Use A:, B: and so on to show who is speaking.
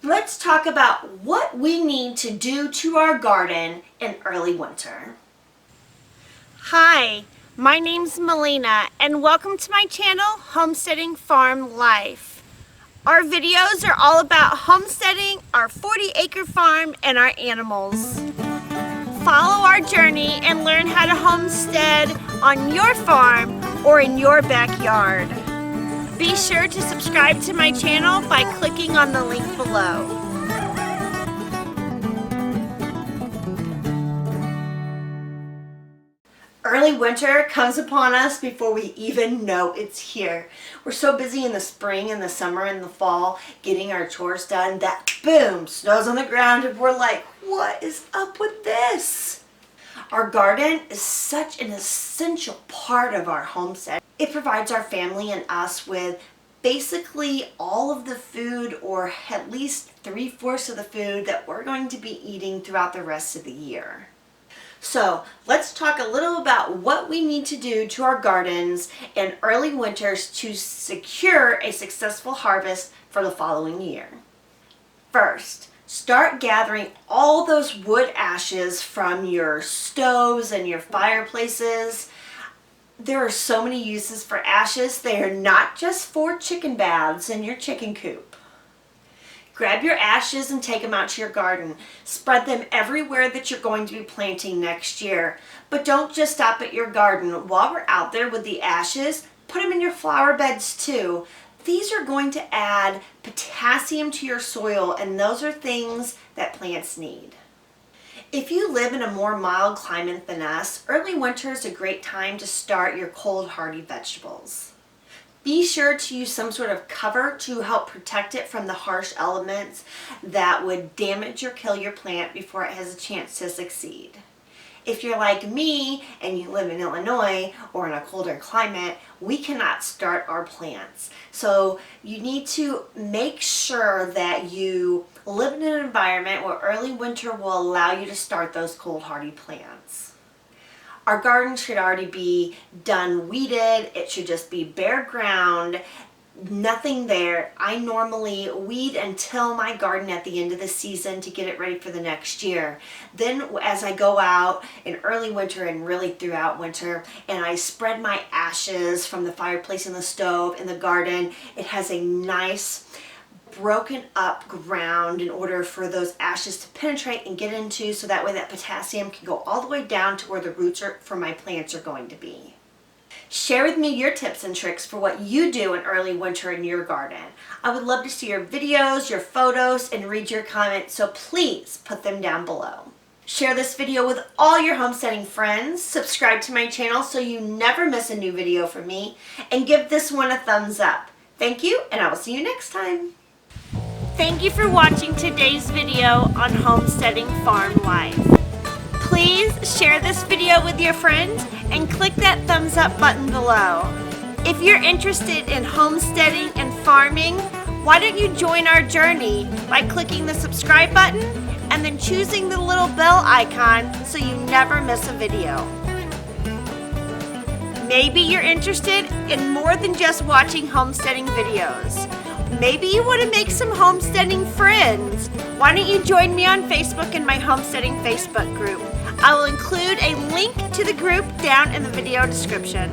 A: let's talk about what we need to do to our garden in early winter.
B: Hi, my name's Melina and welcome to my channel, Homesteading Farm Life. Our videos are all about homesteading, our 40-acre farm, and our animals. Follow our journey and learn how to homestead on your farm or in your backyard. Be sure to subscribe to my channel by clicking on the link below.
A: Early winter comes upon us before we even know it's here. We're so busy in the spring and the summer and the fall getting our chores done that boom, snow's on the ground and we're like, what is up with this? Our garden is such an essential part of our homestead. It provides our family and us with basically all of the food, or at least 3/4 of the food that we're going to be eating throughout the rest of the year. So let's talk a little about what we need to do to our gardens in early winters to secure a successful harvest for the following year. First, start gathering all those wood ashes from your stoves and your fireplaces. There are so many uses for ashes. They are not just for chicken baths in your chicken coop. Grab your ashes and take them out to your garden. Spread them everywhere that you're going to be planting next year. But don't just stop at your garden. While we're out there with the ashes, put them in your flower beds too. These are going to add potassium to your soil, and those are things that plants need. If you live in a more mild climate than us, early winter is a great time to start your cold hardy vegetables. Be sure to use some sort of cover to help protect it from the harsh elements that would damage or kill your plant before it has a chance to succeed. If you're like me and you live in Illinois or in a colder climate, we cannot start our plants. So you need to make sure that you live in an environment where early winter will allow you to start those cold hardy plants. Our garden should already be done weeded. It should just be bare ground, nothing there. I normally weed and till my garden at the end of the season to get it ready for the next year. Then as I go out in early winter and really throughout winter and I spread my ashes from the fireplace and the stove in the garden, it has a nice broken up ground in order for those ashes to penetrate and get into, so that way that potassium can go all the way down to where the roots for my plants are going to be. Share with me your tips and tricks for what you do in early winter in your garden. I would love to see your videos, your photos, and read your comments, so please put them down below. Share this video with all your homesteading friends, subscribe to my channel so you never miss a new video from me, and give this one a thumbs up. Thank you, and I will see you next time.
B: Thank you for watching today's video on Homesteading Farm Life. Please share this video with your friends and click that thumbs up button below. If you're interested in homesteading and farming, why don't you join our journey by clicking the subscribe button and then choosing the little bell icon so you never miss a video. Maybe you're interested in more than just watching homesteading videos. Maybe you want to make some homesteading friends. Why don't you join me on Facebook in my homesteading Facebook group? I will include a link to the group down in the video description.